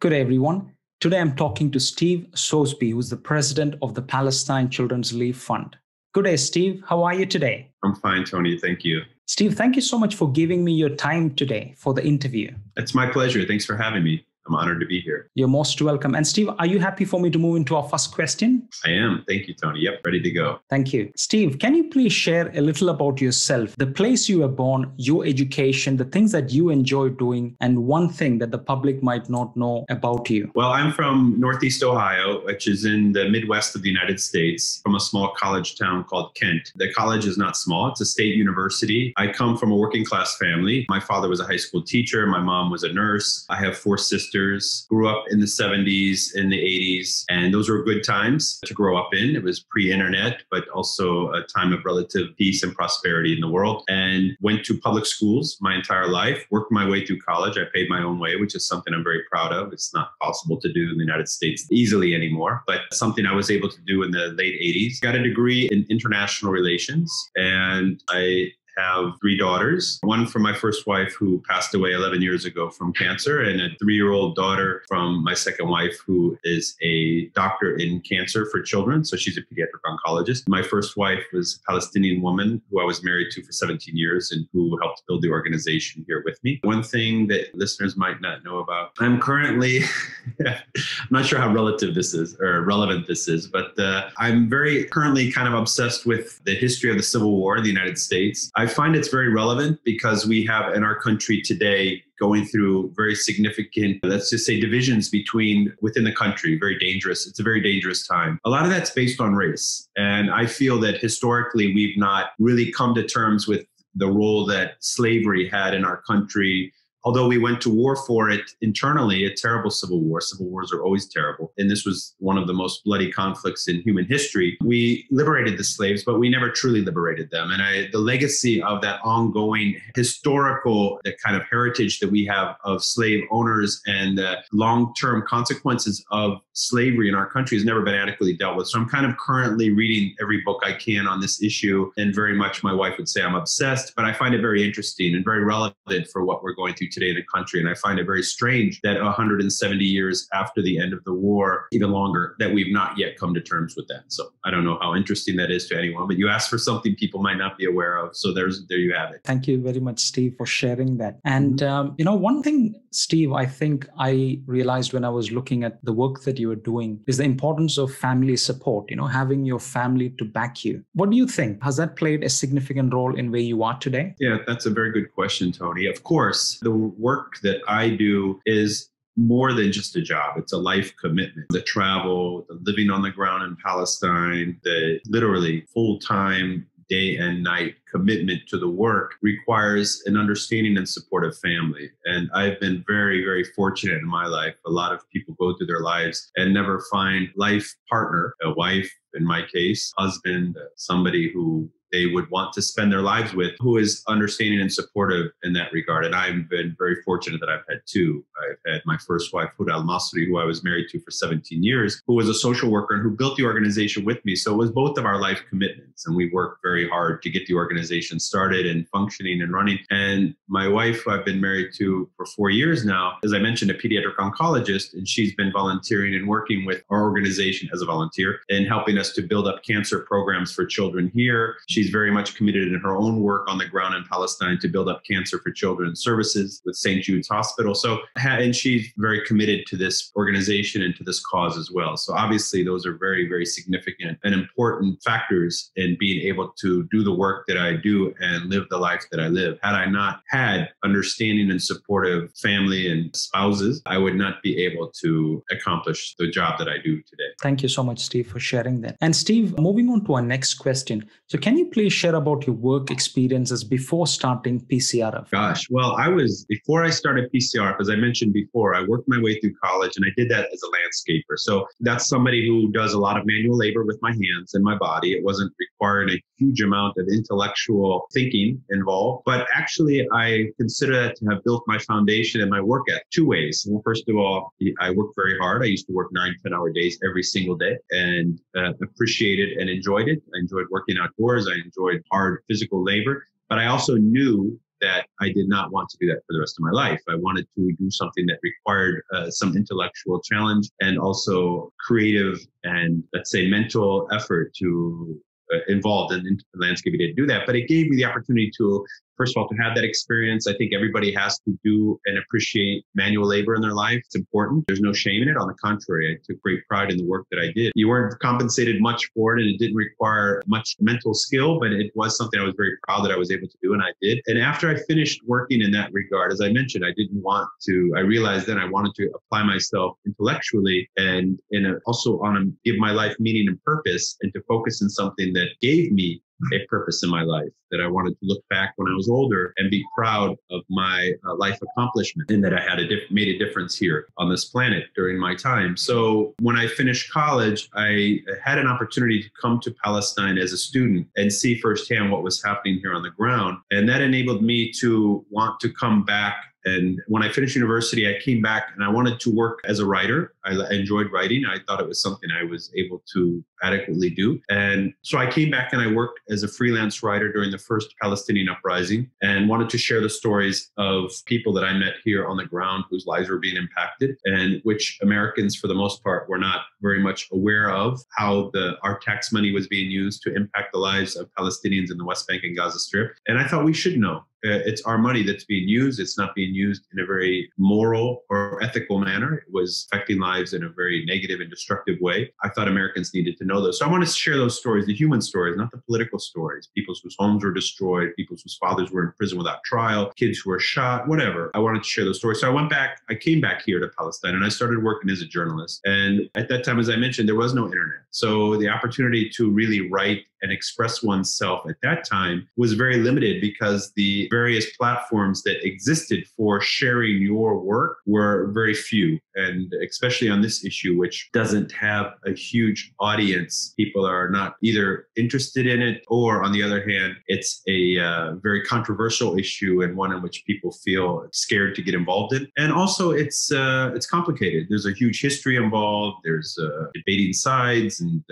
Good day, everyone. Today I'm talking to Steve Sosebee, who's the president of the Palestine Children's Relief Fund. Good day, Steve. How are you today? I'm fine, Tony. Thank you. Steve, thank you so much for giving me your time today for the interview. It's my pleasure. Thanks for having me. I'm honored to be here. You're most welcome. And Steve, are you happy for me to move into our first question? I am. Thank you, Tony. Yep, ready to go. Thank you. Steve, can you please share a little about yourself, the place you were born, your education, the things that you enjoy doing, and one thing that the public might not know about you? Well, I'm from Northeast Ohio, which is in the Midwest of the United States, from a small college town called Kent. The college is not small. It's a state university. I come from a working class family. My father was a high school teacher. My mom was a nurse. I have 4 sisters. Grew up in the 70s, in the 80s, and those were good times to grow up in. It was pre-internet, but also a time of relative peace and prosperity in the world. And went to public schools my entire life, worked my way through college. I paid my own way, which is something I'm very proud of. It's not possible to do in the United States easily anymore, but something I was able to do in the late 80s. Got a degree in international relations, and I have 3 daughters, one from my first wife who passed away 11 years ago from cancer, and a 3-year-old daughter from my second wife who is a doctor in cancer for children. So she's a pediatric oncologist. My first wife was a Palestinian woman who I was married to for 17 years and who helped build the organization here with me. One thing that listeners might not know about, I'm currently, I'm not sure how relative this is or relevant this is, but I'm very currently kind of obsessed with the history of the Civil War in the United States. I find it's very relevant because we have in our country today going through very significant, let's just say, divisions within the country. Very dangerous. It's a very dangerous time. A lot of that's based on race. And I feel that historically, we've not really come to terms with the role that slavery had in our country. Although we went to war for it internally, a terrible civil war. Civil wars are always terrible. And this was one of the most bloody conflicts in human history. We liberated the slaves, but we never truly liberated them. And the legacy of that ongoing historical, that kind of heritage that we have of slave owners and the long-term consequences of slavery in our country has never been adequately dealt with. So I'm kind of currently reading every book I can on this issue. And very much my wife would say I'm obsessed, but I find it very interesting and very relevant for what we're going through today in the country. And I find it very strange that 170 years after the end of the war, even longer, that we've not yet come to terms with that. So I don't know how interesting that is to anyone, but you asked for something people might not be aware of. So there you have it. Thank you very much, Steve, for sharing that. And, one thing, Steve, I think I realized when I was looking at the work that you were doing is the importance of family support, having your family to back you. What do you think? Has that played a significant role in where you are today? Yeah, that's a very good question, Tony. Of course, the work that I do is more than just a job. It's a life commitment. The travel, the living on the ground in Palestine, the literally full-time day and night commitment to the work requires an understanding and supportive family. And I've been very, very fortunate in my life. A lot of people go through their lives and never find life partner, a wife, in my case, husband, somebody who they would want to spend their lives with, who is understanding and supportive in that regard. And I've been very fortunate that I've had 2. I've had my first wife, Huda al-Masri, who I was married to for 17 years, who was a social worker and who built the organization with me. So it was both of our life commitments. And we worked very hard to get the organization started and functioning and running. And my wife, who I've been married to for 4 years now, as I mentioned, a pediatric oncologist, and she's been volunteering and working with our organization as a volunteer and helping us to build up cancer programs for children here. She's very much committed in her own work on the ground in Palestine to build up cancer for children services with St. Jude's Hospital. And she's very committed to this organization and to this cause as well. So obviously those are very, very significant and important factors in being able to do the work that I do and live the life that I live. Had I not had understanding and supportive family and spouses, I would not be able to accomplish the job that I do today. Thank you so much, Steve, for sharing that. And Steve, moving on to our next question. So can you please share about your work experiences before starting PCRF? Gosh, well, before I started PCRF, as I mentioned before, I worked my way through college and I did that as a landscaper. So that's somebody who does a lot of manual labor with my hands and my body. It wasn't required a huge amount of intellectual thinking involved, but actually I consider that to have built my foundation and my work at 2 ways. Well, first of all, I worked very hard. I used to work 9, 10-hour days every single day and appreciated and enjoyed it. I enjoyed working outdoors. I enjoyed hard physical labor, but I also knew that I did not want to do that for the rest of my life. I wanted to do something that required some intellectual challenge and also creative and, let's say, mental effort to involved in landscaping to do that. But it gave me the opportunity to, first of all, to have that experience. I think everybody has to do and appreciate manual labor in their life. It's important. There's no shame in it. On the contrary, I took great pride in the work that I did. You weren't compensated much for it, and it didn't require much mental skill, but it was something I was very proud that I was able to do, and I did. And after I finished working in that regard, as I mentioned, I realized then I wanted to apply myself intellectually and also give my life meaning and purpose, and to focus on something that gave me a purpose in my life, that I wanted to look back when I was older and be proud of my life accomplishment, and that I had made a difference here on this planet during my time. So when I finished college, I had an opportunity to come to Palestine as a student and see firsthand what was happening here on the ground. And that enabled me to want to come back. And when I finished university, I came back and I wanted to work as a writer. I enjoyed writing. I thought it was something I was able to adequately do. And so I came back and I worked as a freelance writer during the first Palestinian uprising, and wanted to share the stories of people that I met here on the ground whose lives were being impacted, and which Americans, for the most part, were not very much aware of, how our tax money was being used to impact the lives of Palestinians in the West Bank and Gaza Strip. And I thought we should know. It's our money that's being used. It's not being used in a very moral or ethical manner. It was affecting lives in a very negative and destructive way. I thought Americans needed to know those. So I wanted to share those stories, the human stories, not the political stories, people whose homes were destroyed, people whose fathers were in prison without trial, kids who were shot, whatever. I wanted to share those stories. So I came back here to Palestine, and I started working as a journalist. And at that time, as I mentioned, there was no internet. So the opportunity to really write and express oneself at that time was very limited, because the various platforms that existed for sharing your work were very few. And especially on this issue, which doesn't have a huge audience, people are not either interested in it, or on the other hand, it's a very controversial issue, and one in which people feel scared to get involved in. And also it's complicated. There's a huge history involved. There's debating sides and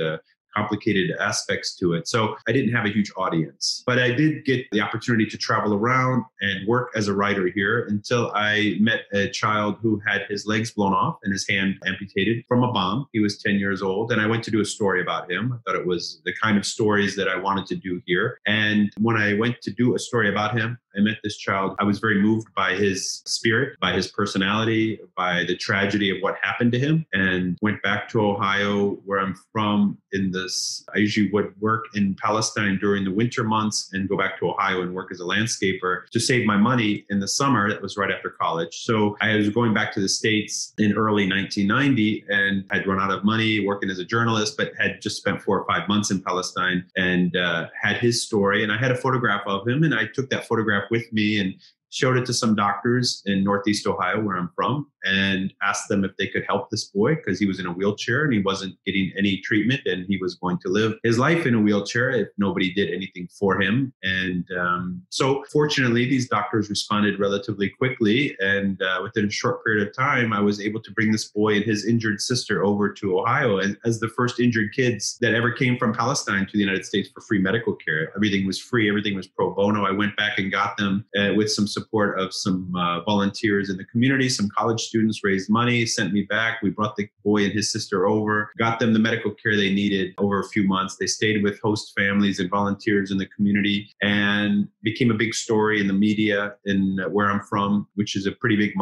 complicated aspects to it. So I didn't have a huge audience, but I did get the opportunity to travel around and work as a writer here, until I met a child who had his legs blown off and his hand amputated from a bomb. He was 10 years old, and I went to do a story about him. I thought it was the kind of stories that I wanted to do here. And when I went to do a story about him, I met this child. I was very moved by his spirit, by his personality, by the tragedy of what happened to him, and went back to Ohio, where I'm from. I usually would work in Palestine during the winter months and go back to Ohio and work as a landscaper to save my money in the summer. That was right after college. So I was going back to the States in early 1990 and had run out of money working as a journalist, but had just spent 4 or 5 months in Palestine, and had his story. And I had a photograph of him, and I took that photograph with me and showed it to some doctors in Northeast Ohio, where I'm from, and asked them if they could help this boy, because he was in a wheelchair and he wasn't getting any treatment, and he was going to live his life in a wheelchair if nobody did anything for him. And so fortunately, these doctors responded relatively quickly, and within a short period of time, I was able to bring this boy and his injured sister over to Ohio as the first injured kids that ever came from Palestine to the United States for free medical care. Everything was free. Everything was pro bono. I went back and got them with some support of some volunteers in the community. Some college students raised money, sent me back. We brought the boy and his sister over, got them the medical care they needed over a few months. They stayed with host families and volunteers in the community, and became a big story in the media in where I'm from, which is a pretty big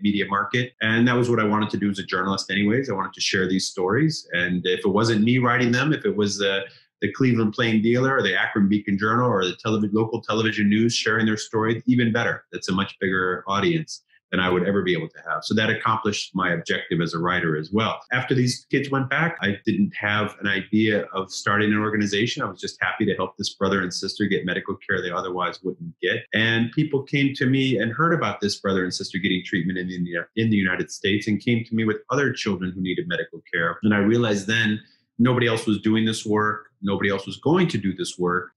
media market. And that was what I wanted to do as a journalist anyways. I wanted to share these stories. And if it wasn't me writing them, if it was the Cleveland Plain Dealer or the Akron Beacon Journal or the local television news sharing their story, even better. That's a much bigger audience than I would ever be able to have. So that accomplished my objective as a writer as well. After these kids went back, I didn't have an idea of starting an organization. I was just happy to help this brother and sister get medical care they otherwise wouldn't get. And people came to me and heard about this brother and sister getting treatment in the United States, and came to me with other children who needed medical care. And I realized then nobody else was doing this work. Nobody else was going to do this work.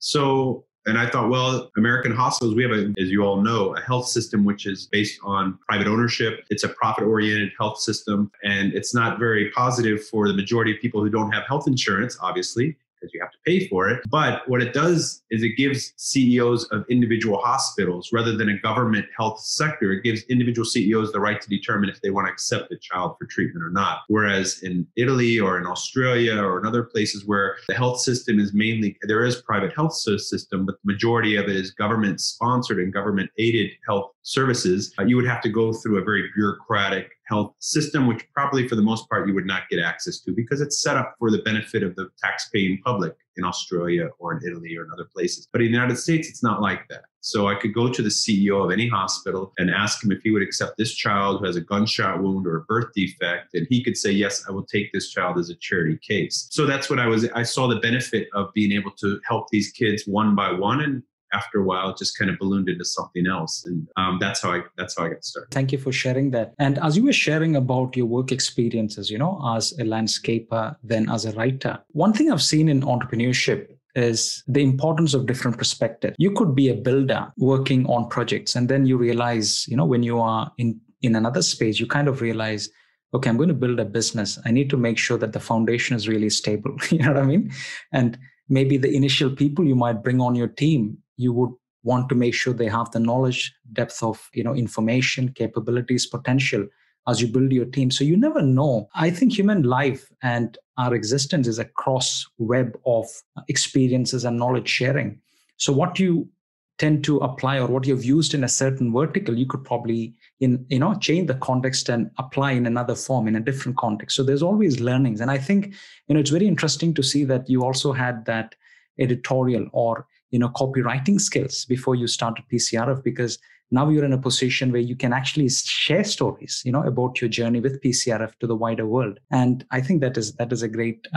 And I thought, well, American hospitals, we have, as you all know, a health system which is based on private ownership. It's a profit-oriented health system, and it's not very positive for the majority of people who don't have health insurance, obviously. because you have to pay for it. But what it does is it gives CEOs of individual hospitals, rather than a government health sector, it gives individual CEOs the right to determine if they want to accept the child for treatment or not. Whereas in Italy or in Australia or in other places where the health system is mainly, there is private health system, but the majority of it is government sponsored and government aided health services, you would have to go through a very bureaucratic health system, which probably for the most part you would not get access to because it's set up for the benefit of the tax-paying public in Australia or in Italy or in other places. But in the United States, it's not like that. So I could go to the CEO of any hospital and ask him if he would accept this child who has a gunshot wound or a birth defect. And he could say, yes, I will take this child as a charity case. So that's what I saw the benefit of being able to help these kids one by one. And after a while, it just kind of ballooned into something else. And that's how I got started. Thank you for sharing that. And as you were sharing about your work experiences, as a landscaper, then as a writer, one thing I've seen in entrepreneurship is the importance of different perspectives. You could be a builder working on projects, and then you realize, when you are in another space, you kind of realize, okay, I'm going to build a business. I need to make sure that the foundation is really stable. You know what I mean? And maybe the initial people you might bring on your team, you would want to make sure they have the knowledge, depth of, information, capabilities, potential as you build your team. So you never know. I think human life and our existence is a cross web of experiences and knowledge sharing. So what you tend to apply or what you've used in a certain vertical, you could probably change the context and apply in another form, in a different context. So there's always learnings. And I think, it's very interesting to see that you also had that editorial or, copywriting skills before you started PCRF, because now you're in a position where you can actually share stories, about your journey with PCRF to the wider world. And I think that is a great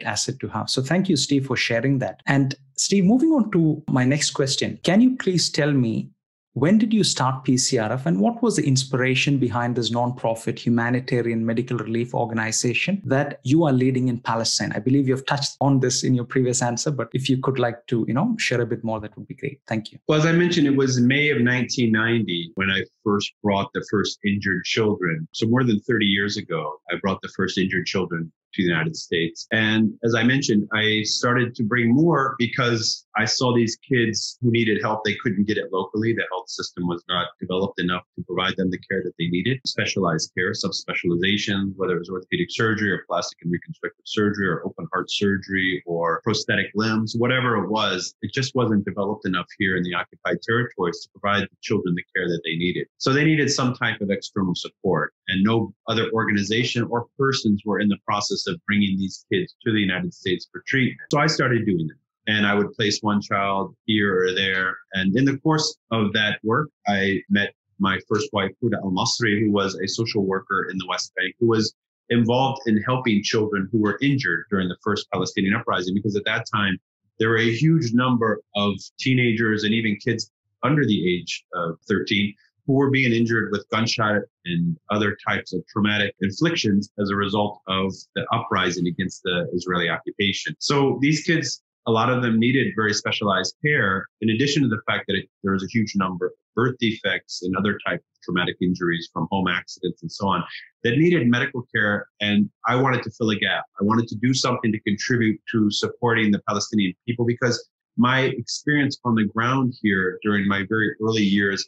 asset to have. So thank you, Steve, for sharing that. And Steve, moving on to my next question, can you please tell me, when did you start PCRF and what was the inspiration behind this nonprofit humanitarian medical relief organization that you are leading in Palestine? I believe you've touched on this in your previous answer, but if you could like to, share a bit more, that would be great. Thank you. Well, as I mentioned, it was May of 1990 when I first brought the first injured children. So more than 30 years ago, I brought the first injured children to the United States. And as I mentioned, I started to bring more because I saw these kids who needed help. They couldn't get it locally. The health system was not developed enough to provide them the care that they needed. Specialized care, subspecialization, whether it was orthopedic surgery or plastic and reconstructive surgery or open heart surgery or prosthetic limbs, whatever it was, it just wasn't developed enough here in the occupied territories to provide the children the care that they needed. So they needed some type of external support, and no other organization or persons were in the process of bringing these kids to the United States for treatment. So I started doing that. And I would place one child here or there. And in the course of that work, I met my first wife, Huda Al-Masri, who was a social worker in the West Bank, who was involved in helping children who were injured during the first Palestinian uprising, because at that time, there were a huge number of teenagers and even kids under the age of 13 who were being injured with gunshot and other types of traumatic inflictions as a result of the uprising against the Israeli occupation. So these kids, a lot of them needed very specialized care, in addition to the fact that there was a huge number of birth defects and other types of traumatic injuries from home accidents and so on that needed medical care. And I wanted to fill a gap. I wanted to do something to contribute to supporting the Palestinian people, because my experience on the ground here during my very early years,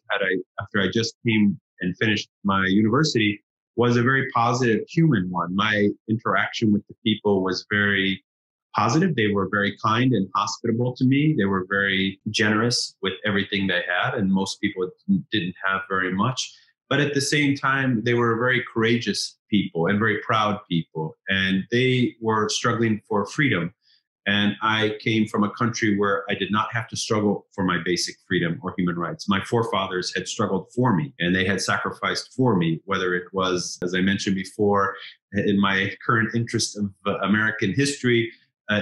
after I just came and finished my university, was a very positive human one. My interaction with the people was very positive. They were very kind and hospitable to me. They were very generous with everything they had, and most people didn't have very much. But at the same time, they were very courageous people and very proud people, and they were struggling for freedom. And I came from a country where I did not have to struggle for my basic freedom or human rights. My forefathers had struggled for me, and they had sacrificed for me, whether it was, as I mentioned before, in my current interest of American history,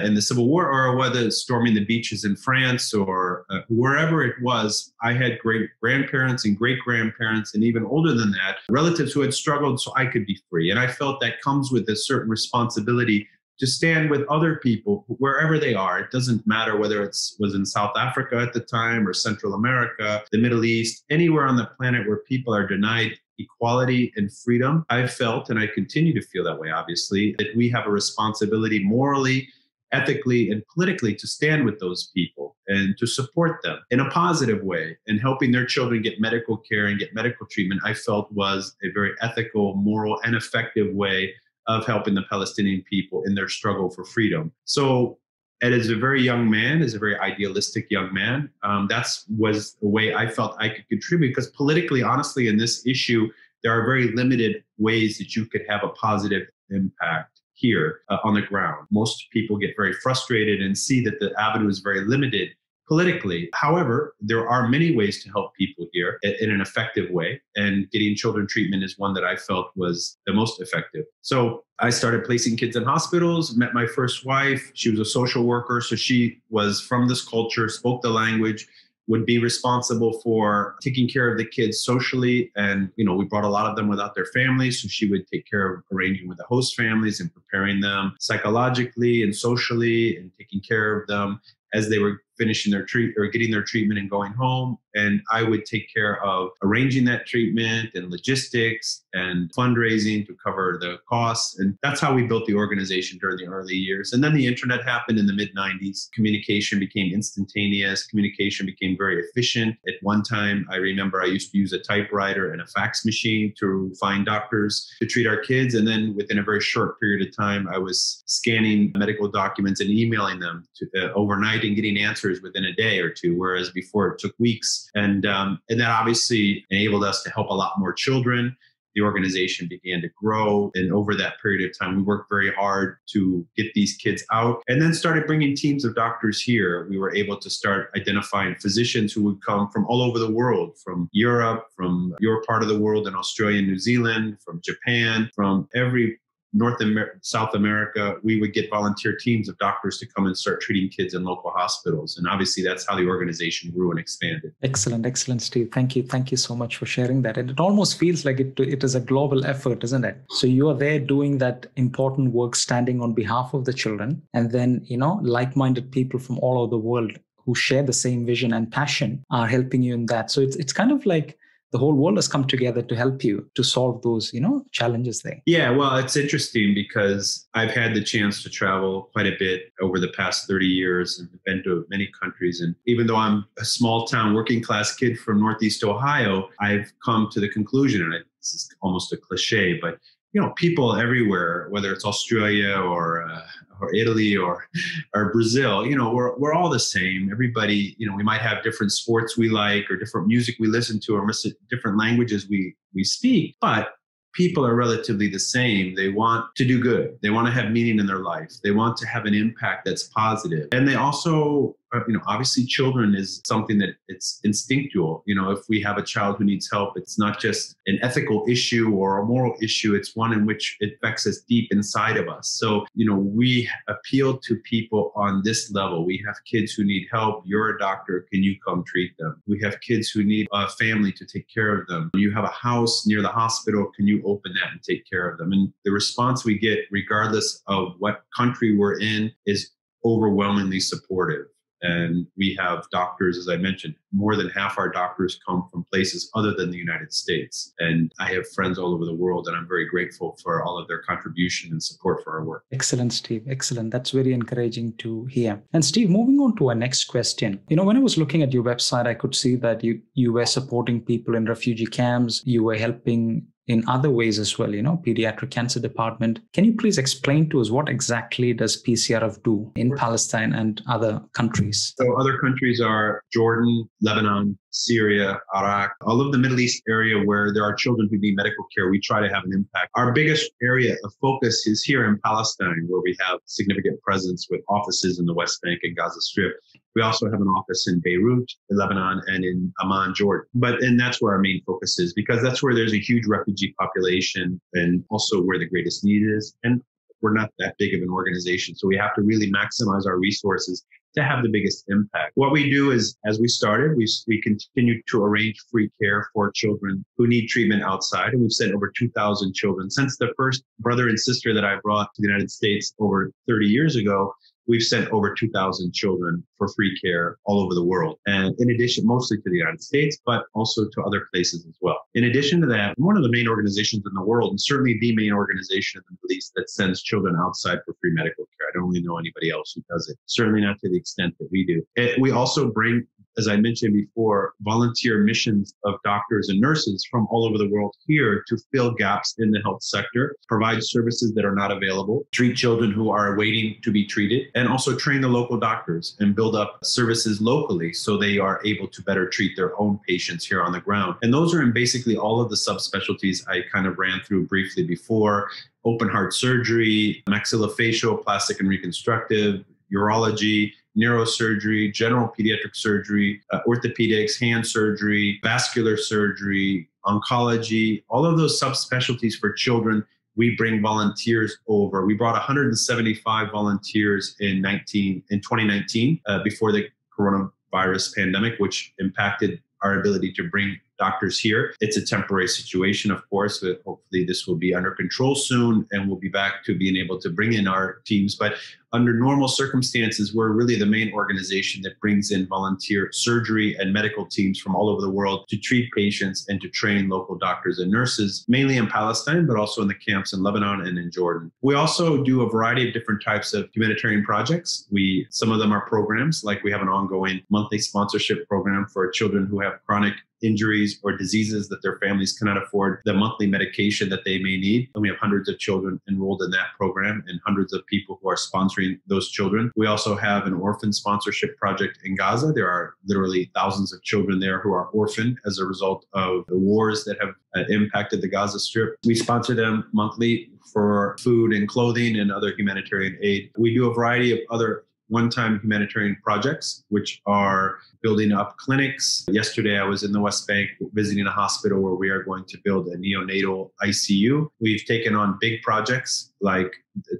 in the Civil War, or whether storming the beaches in France or wherever it was. I had great grandparents and great grandparents, and even older than that, relatives who had struggled so I could be free. And I felt that comes with a certain responsibility to stand with other people wherever they are. It doesn't matter whether it was in South Africa at the time or Central America, the Middle East, anywhere on the planet where people are denied equality and freedom. I felt, and I continue to feel that way, obviously, that we have a responsibility morally ethically and politically to stand with those people and to support them in a positive way, and helping their children get medical care and get medical treatment, I felt was a very ethical, moral, and effective way of helping the Palestinian people in their struggle for freedom. So, and as a very young man, as a very idealistic young man, that's was the way I felt I could contribute. Because politically, honestly, in this issue, there are very limited ways that you could have a positive impact here on the ground. Most people get very frustrated and see that the avenue is very limited politically. However, there are many ways to help people here in an effective way, and getting children treatment is one that I felt was the most effective. So I started placing kids in hospitals, met my first wife. She was a social worker, so she was from this culture, spoke the language, would be responsible for taking care of the kids socially. And, we brought a lot of them without their families. So she would take care of arranging with the host families and preparing them psychologically and socially and taking care of them as they were finishing their getting their treatment and going home. And I would take care of arranging that treatment and logistics and fundraising to cover the costs. And that's how we built the organization during the early years. And then the internet happened in the mid-90s. Communication became instantaneous. Communication became very efficient. At one time, I remember I used to use a typewriter and a fax machine to find doctors to treat our kids. And then within a very short period of time, I was scanning medical documents and emailing them overnight and getting answers within a day or two, whereas before it took weeks. And that obviously enabled us to help a lot more children. The organization began to grow. And over that period of time, we worked very hard to get these kids out, and then started bringing teams of doctors here. We were able to start identifying physicians who would come from all over the world, from Europe, from your part of the world in Australia and New Zealand, from Japan, from every South America. We would get volunteer teams of doctors to come and start treating kids in local hospitals. And obviously that's how the organization grew and expanded. Excellent, Steve. Thank you so much for sharing that. And it almost feels like it is a global effort, isn't it? So you are there doing that important work, standing on behalf of the children, and then, like-minded people from all over the world who share the same vision and passion are helping you in that. So it's kind of like the whole world has come together to help you to solve those, challenges there. Yeah, well, it's interesting because I've had the chance to travel quite a bit over the past 30 years and been to many countries. And even though I'm a small town working class kid from Northeast Ohio, I've come to the conclusion, and this is almost a cliche, but people everywhere, whether it's Australia or Italy or Brazil, we're all the same. Everybody, we might have different sports we like or different music we listen to or different languages we speak, but people are relatively the same. They want to do good. They want to have meaning in their life. They want to have an impact that's positive. And they also, obviously children is something that it's instinctual. If we have a child who needs help, it's not just an ethical issue or a moral issue. It's one in which it affects us deep inside of us. So, we appeal to people on this level. We have kids who need help. You're a doctor. Can you come treat them? We have kids who need a family to take care of them. You have a house near the hospital. Can you open that and take care of them? And the response we get, regardless of what country we're in, is overwhelmingly supportive. And we have doctors, as I mentioned, more than half our doctors come from places other than the United States. And I have friends all over the world, and I'm very grateful for all of their contribution and support for our work. Excellent, Steve. Excellent. That's very encouraging to hear. And Steve, moving on to our next question. When I was looking at your website, I could see that you were supporting people in refugee camps. You were helping in other ways as well, pediatric cancer department. Can you please explain to us what exactly does PCRF do in Palestine and other countries? So other countries are Jordan, Lebanon, Syria, Iraq, all of the Middle East area where there are children who need medical care. We try to have an impact. Our biggest area of focus is here in Palestine, where we have significant presence with offices in the West Bank and Gaza Strip. We also have an office in Beirut, in Lebanon, and in Amman, Jordan. And that's where our main focus is, because that's where there's a huge refugee population and also where the greatest need is. And we're not that big of an organization, so we have to really maximize our resources to have the biggest impact. What we do is, as we started, we continue to arrange free care for children who need treatment outside. And we've sent over 2,000 children. Since the first brother and sister that I brought to the United States over 30 years ago, we've sent over 2,000 children for free care all over the world. And in addition, mostly to the United States, but also to other places as well. In addition to that, one of the main organizations in the world, and certainly the main organization in the Middle East that sends children outside for free medical care. I don't really know anybody else who does it, certainly not to the extent that we do. We also bring, as I mentioned before, volunteer missions of doctors and nurses from all over the world here to fill gaps in the health sector, provide services that are not available, treat children who are waiting to be treated, and also train the local doctors and build up services locally so they are able to better treat their own patients here on the ground. And those are in basically all of the subspecialties I kind of ran through briefly before: open heart surgery, maxillofacial, plastic and reconstructive, urology, neurosurgery, general pediatric surgery, orthopedics, hand surgery, vascular surgery, oncology, all of those subspecialties for children. We bring volunteers over. We brought 175 volunteers in 2019 before the coronavirus pandemic, which impacted our ability to bring doctors here. It's a temporary situation, of course, but hopefully this will be under control soon and we'll be back to being able to bring in our teams. But under normal circumstances, we're really the main organization that brings in volunteer surgery and medical teams from all over the world to treat patients and to train local doctors and nurses, mainly in Palestine, but also in the camps in Lebanon and in Jordan. We also do a variety of different types of humanitarian projects. Some of them are programs, like we have an ongoing monthly sponsorship program for children who have chronic injuries or diseases that their families cannot afford the monthly medication that they may need. And we have hundreds of children enrolled in that program and hundreds of people who are sponsoring those children. We also have an orphan sponsorship project in Gaza. There are literally thousands of children there who are orphaned as a result of the wars that have impacted the Gaza Strip. We sponsor them monthly for food and clothing and other humanitarian aid. We do a variety of other one-time humanitarian projects, which are building up clinics. Yesterday, I was in the West Bank visiting a hospital where we are going to build a neonatal ICU. We've taken on big projects like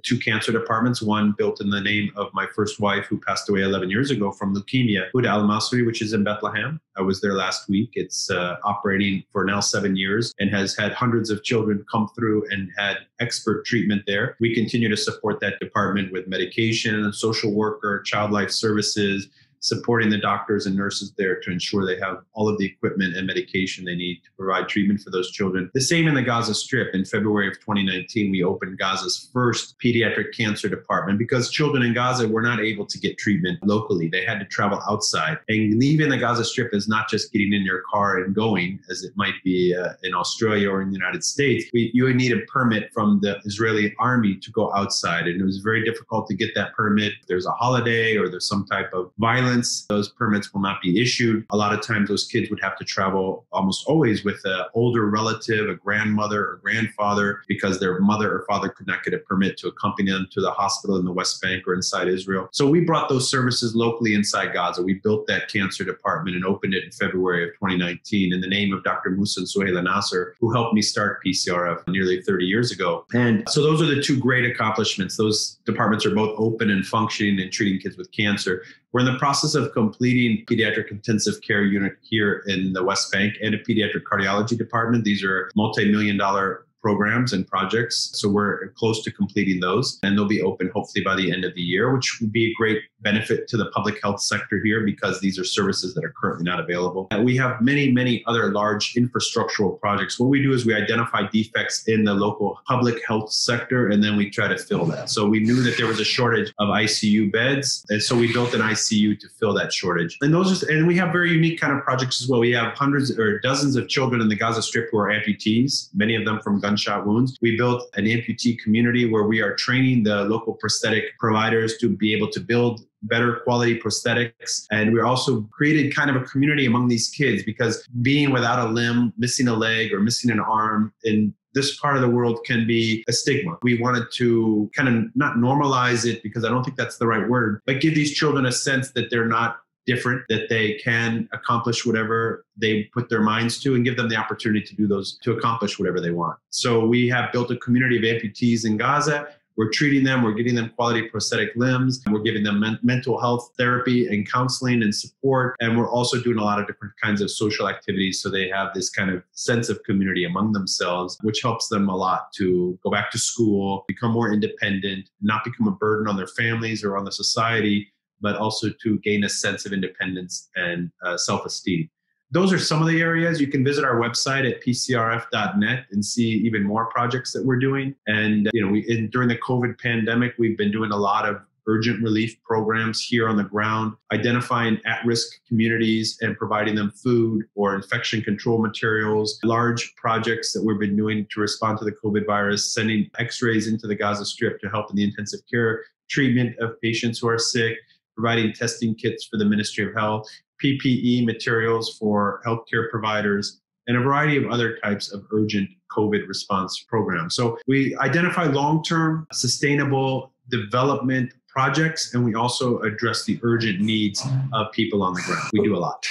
2 cancer departments, one built in the name of my first wife who passed away 11 years ago from leukemia, Huda Al-Masri, which is in Bethlehem. I was there last week. It's operating for now 7 years and has had hundreds of children come through and had expert treatment there. We continue to support that department with medication, social worker, child life services, supporting the doctors and nurses there to ensure they have all of the equipment and medication they need to provide treatment for those children. The same in the Gaza Strip. In February of 2019, we opened Gaza's first pediatric cancer department because children in Gaza were not able to get treatment locally. They had to travel outside. And leaving the Gaza Strip is not just getting in your car and going, as it might be in Australia or in the United States. You would need a permit from the Israeli army to go outside. And it was very difficult to get that permit. If there's a holiday or there's some type of violence, those permits will not be issued. A lot of times those kids would have to travel almost always with an older relative, a grandmother or grandfather, because their mother or father could not get a permit to accompany them to the hospital in the West Bank or inside Israel. So we brought those services locally inside Gaza. We built that cancer department and opened it in February of 2019 in the name of Dr. Musa and Suhaila Nasser, who helped me start PCRF nearly 30 years ago. And so those are the 2 great accomplishments. Those departments are both open and functioning and treating kids with cancer. We're in the process of completing pediatric intensive care unit here in the West Bank and a pediatric cardiology department. These are multi-million-dollar programs and projects. So we're close to completing those, and they'll be open hopefully by the end of the year, which would be a great benefit to the public health sector here because these are services that are currently not available. And we have many, many other large infrastructural projects. What we do is we identify defects in the local public health sector, and then we try to fill that. So we knew that there was a shortage of ICU beds, and so we built an ICU to fill that shortage. And we have very unique kind of projects as well. We have hundreds or dozens of children in the Gaza Strip who are amputees, many of them from gunshot wounds. We built an amputee community where we are training the local prosthetic providers to be able to build better quality prosthetics. And we also created kind of a community among these kids because being without a limb, missing a leg or missing an arm in this part of the world can be a stigma. We wanted to kind of not normalize it because I don't think that's the right word, but give these children a sense that they're not different, that they can accomplish whatever they put their minds to and give them the opportunity to do those, to accomplish whatever they want. So we have built a community of amputees in Gaza. We're treating them. We're getting them quality prosthetic limbs. We're giving them mental health therapy and counseling and support. And we're also doing a lot of different kinds of social activities so they have this kind of sense of community among themselves, which helps them a lot to go back to school, become more independent, not become a burden on their families or on the society, but also to gain a sense of independence and self-esteem. Those are some of the areas. You can visit our website at PCRF.net and see even more projects that we're doing. And during the COVID pandemic, we've been doing a lot of urgent relief programs here on the ground, identifying at-risk communities and providing them food or infection control materials, large projects that we've been doing to respond to the COVID virus, sending x-rays into the Gaza Strip to help in the intensive care treatment of patients who are sick, providing testing kits for the Ministry of Health, PPE materials for healthcare providers, and a variety of other types of urgent COVID response programs. So we identify long-term sustainable development projects, and we also address the urgent needs of people on the ground. We do a lot.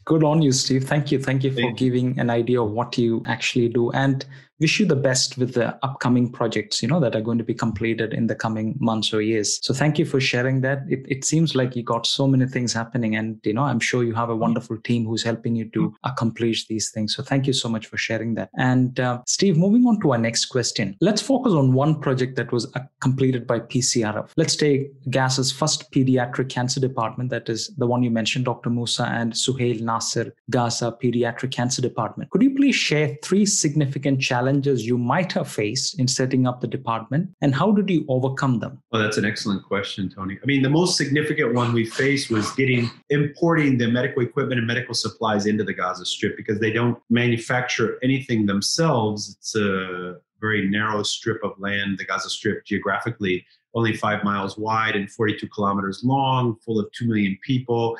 Good on you, Steve. Thank you. Thank you for giving an idea of what you actually do, and wish you the best with the upcoming projects, that are going to be completed in the coming months or years. So thank you for sharing that. It seems like you got so many things happening, and, I'm sure you have a wonderful team who's helping you to accomplish these things. So thank you so much for sharing that. And Steve, moving on to our next question, let's focus on one project that was completed by PCRF. Let's take Gaza's first pediatric cancer department. That is the one you mentioned, Dr. Musa and Suhail Nasser, Gaza Pediatric Cancer Department. Could you please share 3 significant challenges you might have faced in setting up the department, and how did you overcome them? Well, that's an excellent question, Tony. I mean, the most significant one we faced was importing the medical equipment and medical supplies into the Gaza Strip, because they don't manufacture anything themselves. It's a very narrow strip of land, the Gaza Strip, geographically only 5 miles wide and 42 kilometers long, full of 2 million people.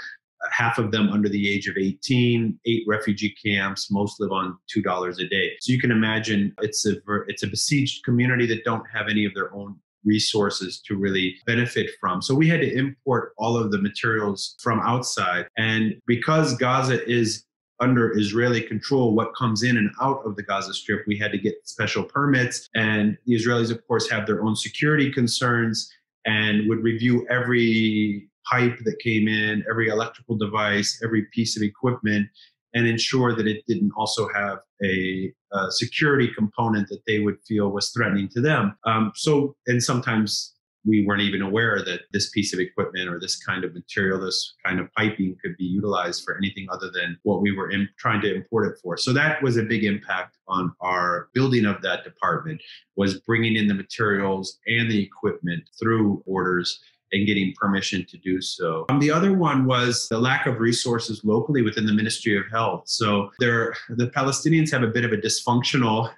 Half of them under the age of 18, 8 refugee camps, most live on $2 a day. So you can imagine it's a besieged community that don't have any of their own resources to really benefit from. So we had to import all of the materials from outside. And because Gaza is under Israeli control, what comes in and out of the Gaza Strip, we had to get special permits. And the Israelis, of course, have their own security concerns and would review every pipe that came in, every electrical device, every piece of equipment, and ensure that it didn't also have a security component that they would feel was threatening to them. And sometimes we weren't even aware that this piece of equipment or this kind of material, this kind of piping could be utilized for anything other than what we were trying to import it for. So that was a big impact on our building of that department, was bringing in the materials and the equipment through orders and getting permission to do so. The other one was the lack of resources locally within the Ministry of Health. So the Palestinians have a bit of a dysfunctional,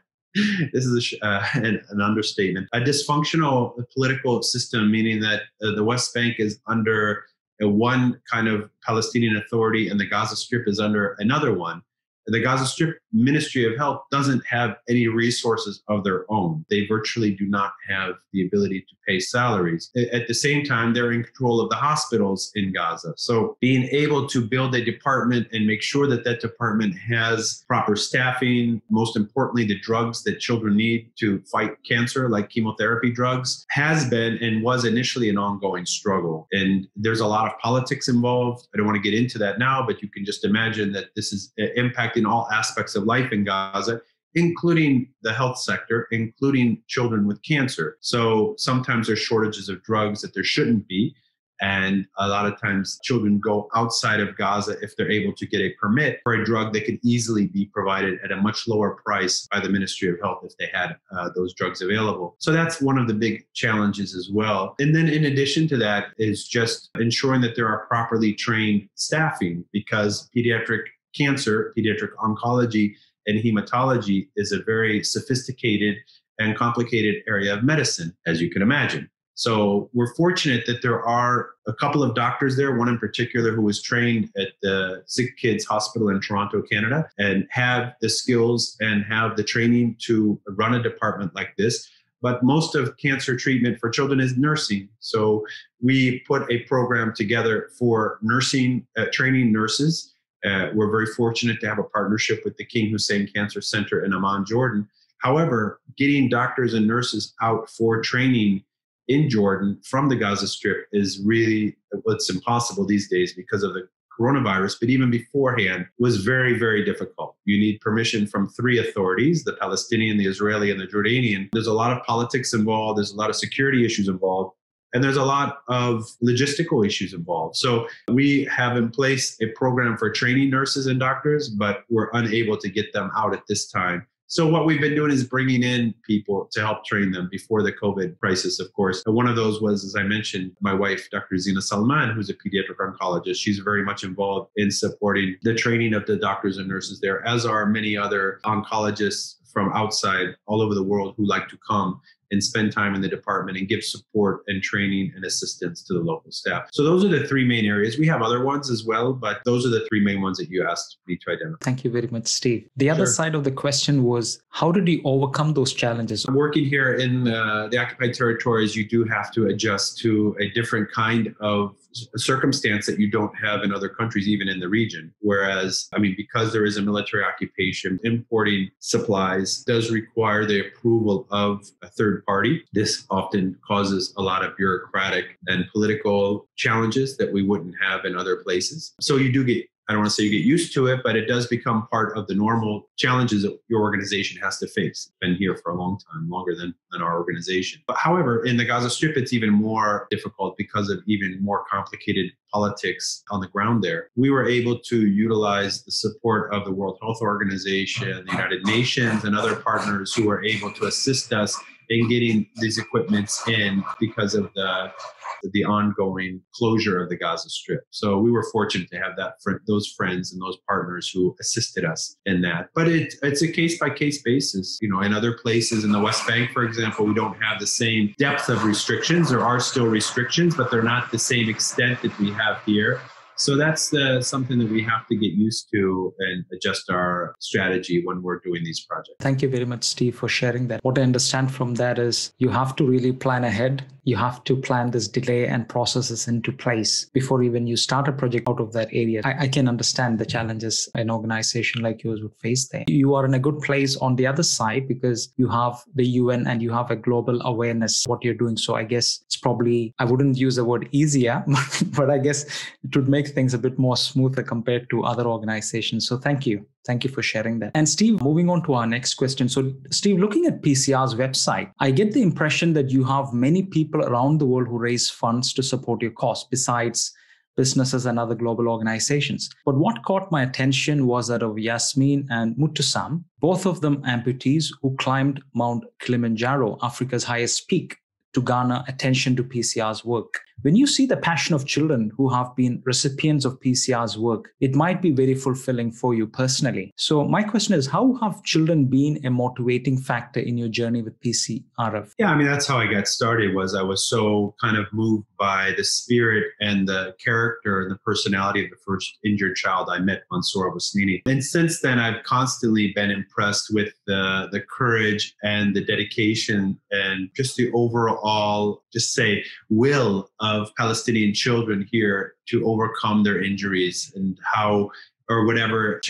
this is an understatement, a dysfunctional political system, meaning that the West Bank is under one kind of Palestinian authority and the Gaza Strip is under another one. The Gaza Strip Ministry of Health doesn't have any resources of their own. They virtually do not have the ability to pay salaries. At the same time, they're in control of the hospitals in Gaza. So being able to build a department and make sure that that department has proper staffing, most importantly, the drugs that children need to fight cancer, like chemotherapy drugs, has been and was initially an ongoing struggle. And there's a lot of politics involved. I don't want to get into that now, but you can just imagine that this is impacting all aspects of life in Gaza, including the health sector, including children with cancer. So sometimes there's shortages of drugs that there shouldn't be. And a lot of times children go outside of Gaza if they're able to get a permit for a drug that could easily be provided at a much lower price by the Ministry of Health if they had those drugs available. So that's one of the big challenges as well. And then in addition to that is just ensuring that there are properly trained staffing, because pediatric cancer, pediatric oncology, and hematology is a very sophisticated and complicated area of medicine, as you can imagine. So we're fortunate that there are a couple of doctors there, one in particular who was trained at the Sick Kids Hospital in Toronto, Canada, and have the skills and have the training to run a department like this. But most of cancer treatment for children is nursing. So we put a program together for nursing, training nurses. We're very fortunate to have a partnership with the King Hussein Cancer Center in Amman, Jordan, However, getting doctors and nurses out for training in Jordan from the Gaza Strip is really, it's impossible these days because of the coronavirus, but even beforehand was very, very difficult. You need permission from three authorities, the Palestinian, the Israeli, and the Jordanian. There's a lot of politics involved. There's a lot of security issues involved. And there's a lot of logistical issues involved. So we have in place a program for training nurses and doctors, but we're unable to get them out at this time. So what we've been doing is bringing in people to help train them before the COVID crisis, of course. And one of those was, as I mentioned, my wife, Dr. Zina Salman, who's a pediatric oncologist. She's very much involved in supporting the training of the doctors and nurses there, as are many other oncologists from outside all over the world who like to come and spend time in the department and give support and training and assistance to the local staff. So those are the three main areas. We have other ones as well, but those are the three main ones that you asked me to identify. Thank you very much, Steve. The other side of the question was, how did you overcome those challenges? Working here in the occupied territories, you do have to adjust to a different kind of circumstance that you don't have in other countries, even in the region. Whereas, because there is a military occupation, importing supplies does require the approval of a third party. This often causes a lot of bureaucratic and political challenges that we wouldn't have in other places. So you do get, I don't want to say you get used to it, but it does become part of the normal challenges that your organization has to face. Been here for a long time, longer than our organization. But however, in the Gaza Strip, it's even more difficult because of even more complicated politics on the ground there. We were able to utilize the support of the World Health Organization, the United Nations, and other partners who were able to assist us in getting these equipments in because of the ongoing closure of the Gaza Strip. So we were fortunate to have those friends and those partners who assisted us in that. But it's a case-by-case basis. In other places in the West Bank, for example, we don't have the same depth of restrictions. There are still restrictions, but they're not the same extent that we have here. So that's something that we have to get used to and adjust our strategy when we're doing these projects. Thank you very much, Steve, for sharing that. What I understand from that is you have to really plan ahead. You have to plan this delay and processes into place before even you start a project out of that area. I can understand the challenges an organization like yours would face there. You are in a good place on the other side because you have the UN and you have a global awareness of what you're doing. So I guess it's probably, I wouldn't use the word easier, but I guess it would make things a bit more smoother compared to other organizations. So thank you. Thank you for sharing that. And Steve, moving on to our next question. So Steve, looking at PCR's website, I get the impression that you have many people around the world who raise funds to support your cause, besides businesses and other global organizations. But what caught my attention was that of Yasmin and Mutusam, both of them amputees who climbed Mount Kilimanjaro, Africa's highest peak, to garner attention to PCR's work. When you see the passion of children who have been recipients of PCR's work, it might be very fulfilling for you personally. So my question is, how have children been a motivating factor in your journey with PCRF? Yeah, that's how I got started. I was so kind of moved by the spirit and the character and the personality of the first injured child I met, Mansour. And since then, I've constantly been impressed with the courage and the dedication and just the overall, will of Palestinian children here to overcome their injuries and whatever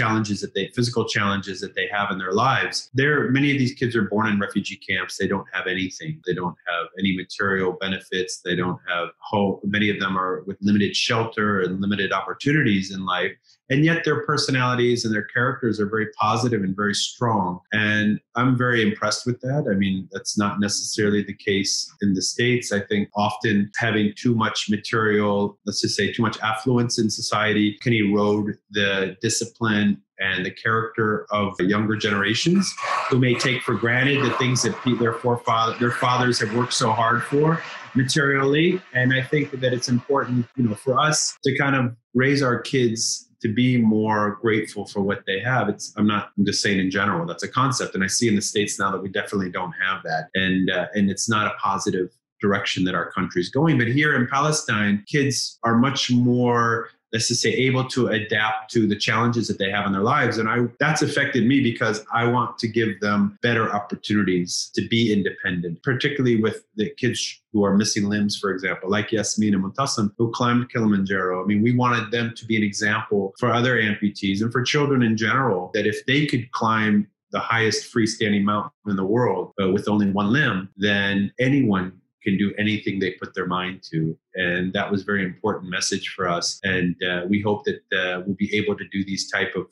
physical challenges that they have in their lives. Many of these kids are born in refugee camps. They don't have anything. They don't have any material benefits. They don't have hope. Many of them are with limited shelter and limited opportunities in life. And yet their personalities and their characters are very positive and very strong. And I'm very impressed with that. That's not necessarily the case in the States. I think often having too much material, let's just say too much affluence in society, can erode the discipline and the character of the younger generations who may take for granted the things that their fathers have worked so hard for materially. And I think that it's important, for us to kind of raise our kids to be more grateful for what they have. I'm just saying in general, that's a concept. And I see in the States now that we definitely don't have that. And it's not a positive direction that our country is going. But here in Palestine, kids are much more, let's just say, able to adapt to the challenges that they have in their lives. And that's affected me because I want to give them better opportunities to be independent, particularly with the kids who are missing limbs, for example, like Yasmin and Muntasam, who climbed Kilimanjaro. We wanted them to be an example for other amputees and for children in general, that if they could climb the highest freestanding mountain in the world with only one limb, then anyone can do anything they put their mind to. And that was a very important message for us. And we hope that we'll be able to do these type of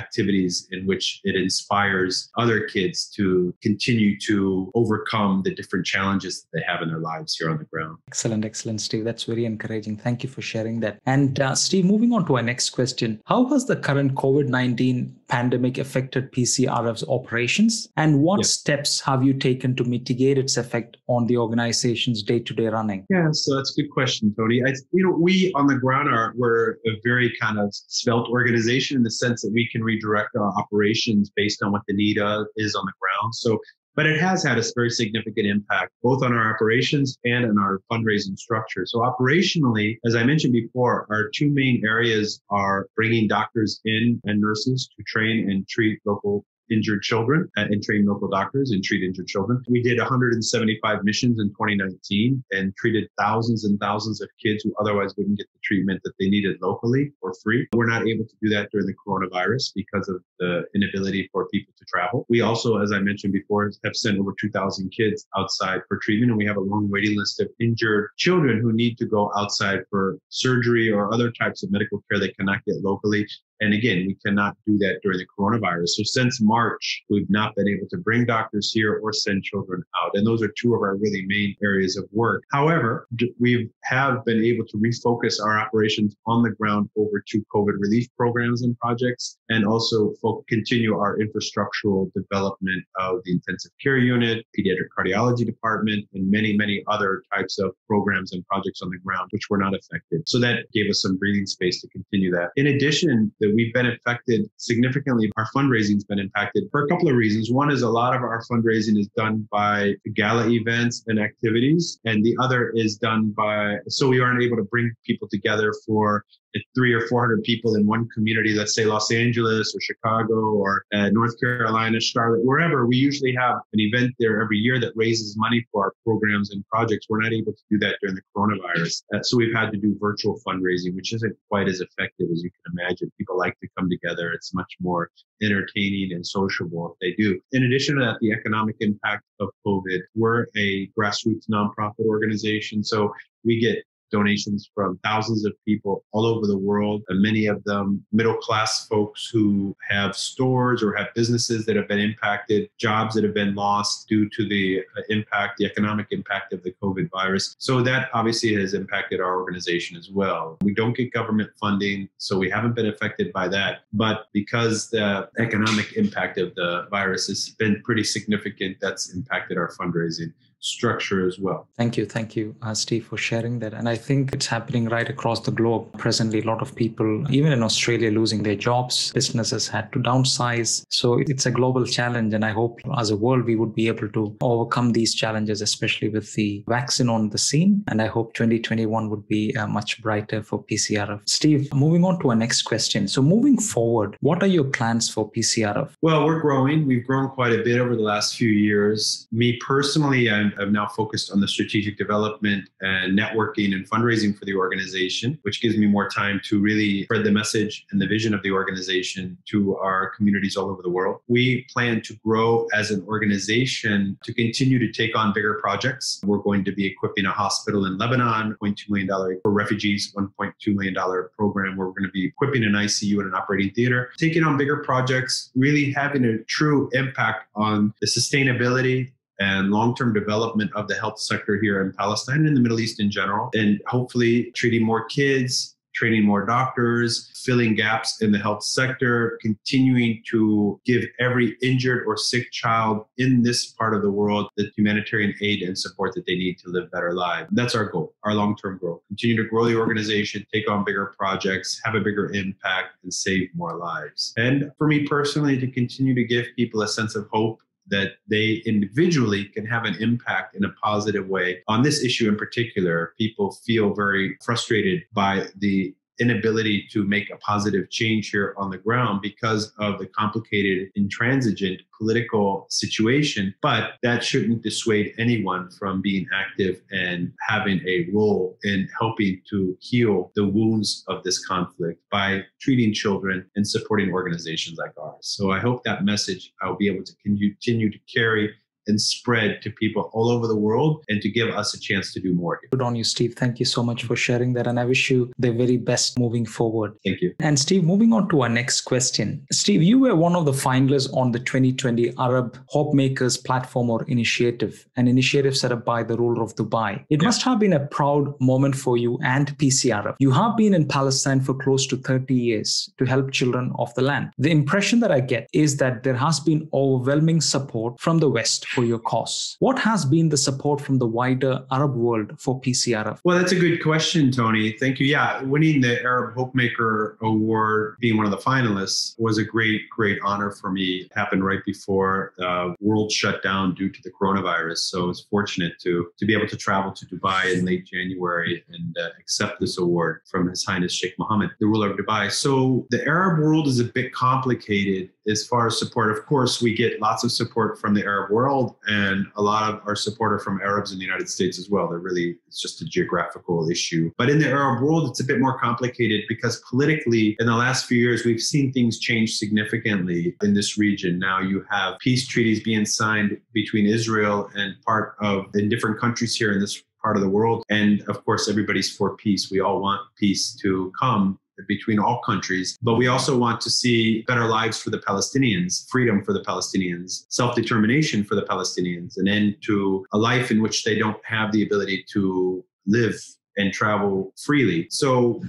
activities in which it inspires other kids to continue to overcome the different challenges that they have in their lives here on the ground. Excellent, excellent, Steve. That's very encouraging. Thank you for sharing that. And Steve, moving on to our next question, how has the current COVID-19 pandemic affected PCRF's operations? And what steps have you taken to mitigate its effect on the organization's day-to-day running? Yeah, so that's a good question, Tony. We on the ground we're a very kind of svelte organization in the sense that we can redirect our operations based on what the need is on the ground. But it has had a very significant impact both on our operations and on our fundraising structure. So operationally, as I mentioned before, our two main areas are bringing doctors in and nurses to train and treat local injured children and train local doctors and treat injured children. We did 175 missions in 2019 and treated thousands and thousands of kids who otherwise wouldn't get the treatment that they needed locally for free. We're not able to do that during the coronavirus because of the inability for people to travel. We also, as I mentioned before, have sent over 2,000 kids outside for treatment, and we have a long waiting list of injured children who need to go outside for surgery or other types of medical care they cannot get locally. And again, we cannot do that during the coronavirus. So since March, we've not been able to bring doctors here or send children out. And those are two of our really main areas of work. However, we have been able to refocus our operations on the ground over to COVID relief programs and projects, and also continue our infrastructural development of the intensive care unit, pediatric cardiology department, and many, many other types of programs and projects on the ground, which were not affected. So that gave us some breathing space to continue that. In addition, we've been affected significantly. Our fundraising's been impacted for a couple of reasons. One is a lot of our fundraising is done by gala events and activities, and the other is done so we aren't able to bring people together for 300 or 400 people in one community, let's say Los Angeles or Chicago or North Carolina, Charlotte, wherever. We usually have an event there every year that raises money for our programs and projects. We're not able to do that during the coronavirus. So we've had to do virtual fundraising, which isn't quite as effective as you can imagine. People like to come together. It's much more entertaining and sociable if they do. In addition to that, the economic impact of COVID, we're a grassroots nonprofit organization. So we get donations from thousands of people all over the world, and many of them middle-class folks who have stores or have businesses that have been impacted, jobs that have been lost due to the economic impact of the COVID virus. So that obviously has impacted our organization as well. We don't get government funding, so we haven't been affected by that. But because the economic impact of the virus has been pretty significant, that's impacted our fundraising structure as well. Thank you, Steve, for sharing that. And I think it's happening right across the globe. Presently, a lot of people, even in Australia, losing their jobs. Businesses had to downsize. So it's a global challenge. And I hope as a world, we would be able to overcome these challenges, especially with the vaccine on the scene. And I hope 2021 would be much brighter for PCRF. Steve, moving on to our next question. So moving forward, what are your plans for PCRF? Well, we're growing. We've grown quite a bit over the last few years. Me personally, I'm now focused on the strategic development and networking and fundraising for the organization, which gives me more time to really spread the message and the vision of the organization to our communities all over the world. We plan to grow as an organization to continue to take on bigger projects. We're going to be equipping a hospital in Lebanon, $0.2 million for refugees, $1.2 million program where we're going to be equipping an ICU and an operating theater, taking on bigger projects, really having a true impact on the sustainability and long-term development of the health sector here in Palestine and in the Middle East in general, and hopefully treating more kids, training more doctors, filling gaps in the health sector, continuing to give every injured or sick child in this part of the world the humanitarian aid and support that they need to live better lives. That's our goal, our long-term goal. Continue to grow the organization, take on bigger projects, have a bigger impact, and save more lives. And for me personally, to continue to give people a sense of hope that they individually can have an impact in a positive way. On this issue in particular, people feel very frustrated by the inability to make a positive change here on the ground because of the complicated, intransigent political situation. But that shouldn't dissuade anyone from being active and having a role in helping to heal the wounds of this conflict by treating children and supporting organizations like ours. So I hope that message I'll be able to continue to carry and spread to people all over the world and to give us a chance to do more. Good on you, Steve. Thank you so much for sharing that. And I wish you the very best moving forward. Thank you. And Steve, moving on to our next question. Steve, you were one of the finalists on the 2020 Arab Hope Makers Platform or Initiative, an initiative set up by the ruler of Dubai. It must have been a proud moment for you and PCRF. You have been in Palestine for close to 30 years to help children of the land. The impression that I get is that there has been overwhelming support from the West for your cause. What has been the support from the wider Arab world for PCRF? Well, that's a good question, Tony. Thank you. Yeah, winning the Arab Hope Maker Award, being one of the finalists, was a great honor for me. It happened right before the world shut down due to the coronavirus. So I was fortunate to be able to travel to Dubai in late January and accept this award from His Highness Sheikh Mohammed, the ruler of Dubai. So the Arab world is a bit complicated as far as support. Of course, we get lots of support from the Arab world, and a lot of our support are from Arabs in the United States as well. It's just a geographical issue. But in the Arab world, it's a bit more complicated because politically, in the last few years, we've seen things change significantly in this region. Now you have peace treaties being signed between Israel and in different countries here in this part of the world. And of course, everybody's for peace. We all want peace to come between all countries, but we also want to see better lives for the Palestinians, freedom for the Palestinians, self-determination for the Palestinians, an end to a life in which they don't have the ability to live and travel freely. So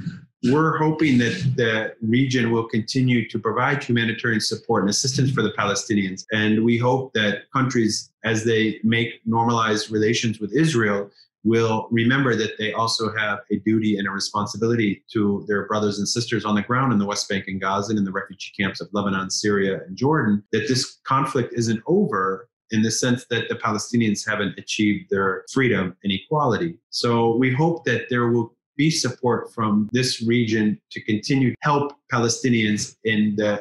we're hoping that the region will continue to provide humanitarian support and assistance for the Palestinians. And we hope that countries, as they make normalized relations with Israel, will remember that they also have a duty and a responsibility to their brothers and sisters on the ground in the West Bank and Gaza and in the refugee camps of Lebanon, Syria, and Jordan, that this conflict isn't over in the sense that the Palestinians haven't achieved their freedom and equality. So we hope that there will be support from this region to continue to help Palestinians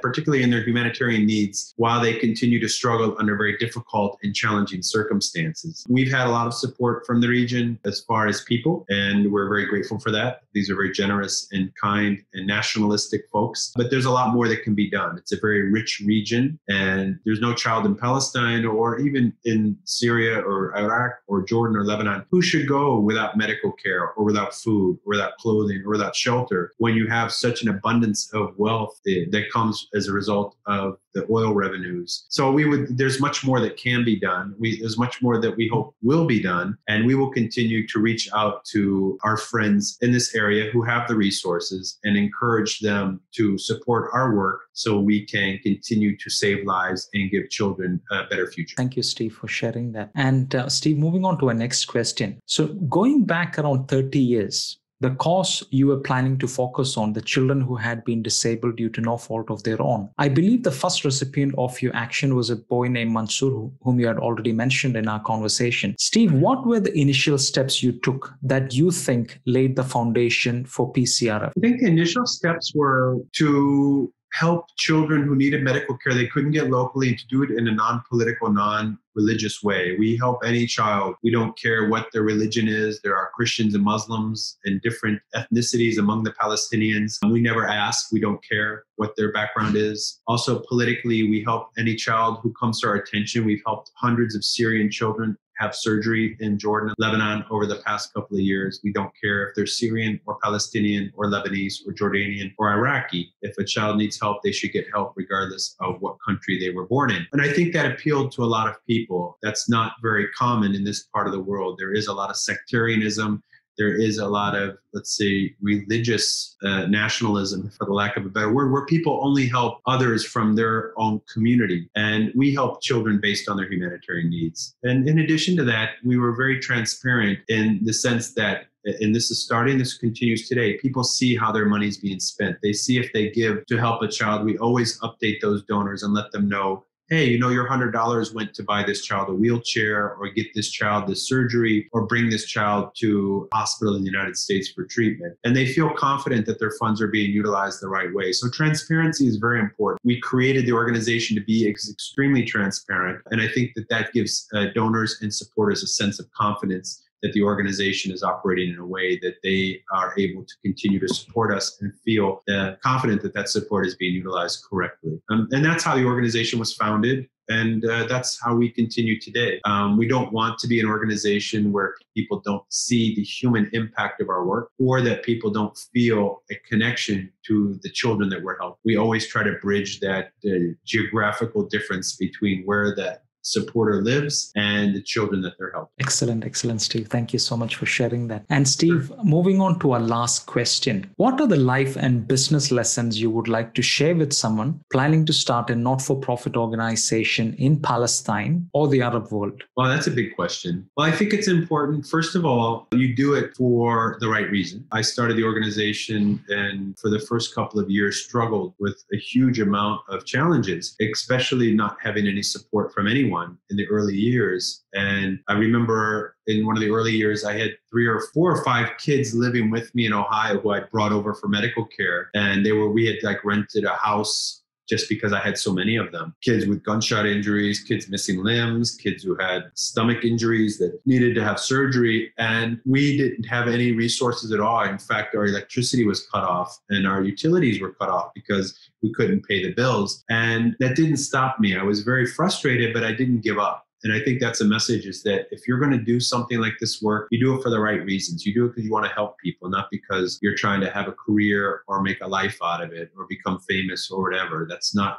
particularly in their humanitarian needs while they continue to struggle under very difficult and challenging circumstances. We've had a lot of support from the region as far as people, and we're very grateful for that. These are very generous and kind and nationalistic folks, but there's a lot more that can be done. It's a very rich region, and there's no child in Palestine or even in Syria or Iraq or Jordan or Lebanon who should go without medical care or without food or without clothing or without shelter when you have such an abundance of wealth that comes as a result of the oil revenues. So there's much more that can be done. There's much more that we hope will be done. And we will continue to reach out to our friends in this area who have the resources and encourage them to support our work so we can continue to save lives and give children a better future. Thank you, Steve, for sharing that. And Steve, moving on to our next question. So going back around 30 years, the cause you were planning to focus on, the children who had been disabled due to no fault of their own. I believe the first recipient of your action was a boy named Mansour, whom you had already mentioned in our conversation. Steve, what were the initial steps you took that you think laid the foundation for PCRF? I think the initial steps were to help children who needed medical care they couldn't get locally, and to do it in a non-political, non-religious way. We help any child. We don't care what their religion is. There are Christians and Muslims and different ethnicities among the Palestinians. We never ask. We don't care what their background is. Also, politically, we help any child who comes to our attention. We've helped hundreds of Syrian children have surgery in Jordan and Lebanon over the past couple of years. We don't care if they're Syrian or Palestinian or Lebanese or Jordanian or Iraqi. If a child needs help, they should get help regardless of what country they were born in. And I think that appealed to a lot of people. That's not very common in this part of the world. There is a lot of sectarianism. There is a lot of, let's say, religious nationalism, for the lack of a better word, where people only help others from their own community. And we help children based on their humanitarian needs. And in addition to that, we were very transparent in the sense that, and this is starting, this continues today, people see how their money is being spent. They see if they give to help a child. We always update those donors and let them know hey, your $100 went to buy this child a wheelchair, or get this child this surgery, or bring this child to a hospital in the United States for treatment. And they feel confident that their funds are being utilized the right way. So transparency is very important. We created the organization to be extremely transparent. And I think that gives donors and supporters a sense of confidence that the organization is operating in a way that they are able to continue to support us and feel confident that support is being utilized correctly. And that's how the organization was founded. And that's how we continue today. We don't want to be an organization where people don't see the human impact of our work, or that people don't feel a connection to the children that we're helping. We always try to bridge that geographical difference between where that supporter lives and the children that they're helping. Excellent, Steve. Thank you so much for sharing that. And Steve, moving on to our last question. What are the life and business lessons you would like to share with someone planning to start a not-for-profit organization in Palestine or the Arab world? Well, that's a big question. Well, I think it's important. First of all, you do it for the right reason. I started the organization, and for the first couple of years struggled with a huge amount of challenges, especially not having any support from anyone in the early years. And I remember in one of the early years, I had 3 or 4 or 5 kids living with me in Ohio who I brought over for medical care. And we had rented a house just because I had so many of them. Kids with gunshot injuries, kids missing limbs, kids who had stomach injuries that needed to have surgery. And we didn't have any resources at all. In fact, our electricity was cut off and our utilities were cut off because we couldn't pay the bills. And that didn't stop me. I was very frustrated, but I didn't give up. And I think that's a message, is that if you're going to do something like this work, you do it for the right reasons. You do it because you want to help people, not because you're trying to have a career or make a life out of it or become famous or whatever.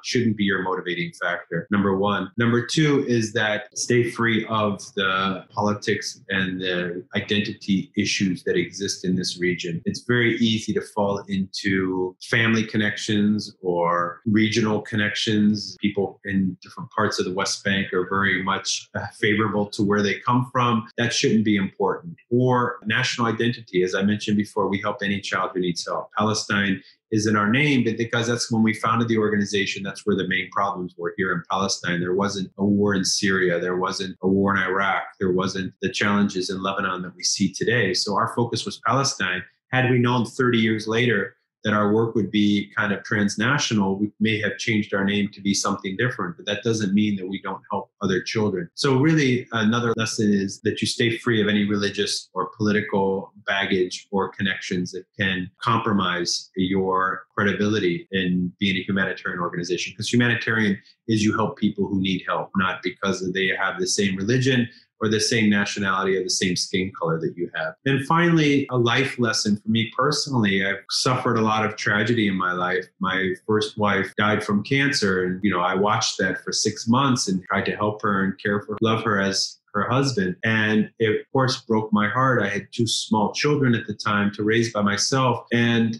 Shouldn't be your motivating factor, number one. Number two is that stay free of the politics and the identity issues that exist in this region. It's very easy to fall into family connections or regional connections. People in different parts of the West Bank are very much favorable to where they come from. That shouldn't be important. Or national identity. As I mentioned before, we help any child who needs help. Palestine is in our name, but because that's when we founded the organization, that's where the main problems were here in Palestine. There wasn't a war in Syria. There wasn't a war in Iraq. There wasn't the challenges in Lebanon that we see today. So our focus was Palestine. Had we known 30 years later that our work would be kind of transnational, we may have changed our name to be something different, but that doesn't mean that we don't help other children. So really, another lesson is that you stay free of any religious or political baggage or connections that can compromise your credibility in being a humanitarian organization. Because humanitarian is you help people who need help, not because they have the same religion or the same nationality or the same skin color that you have. And finally, a life lesson for me personally. I've suffered a lot of tragedy in my life. My first wife died from cancer, and I watched that for 6 months and tried to help her and love her as her husband. And it, of course, broke my heart. I had 2 small children at the time to raise by myself. And,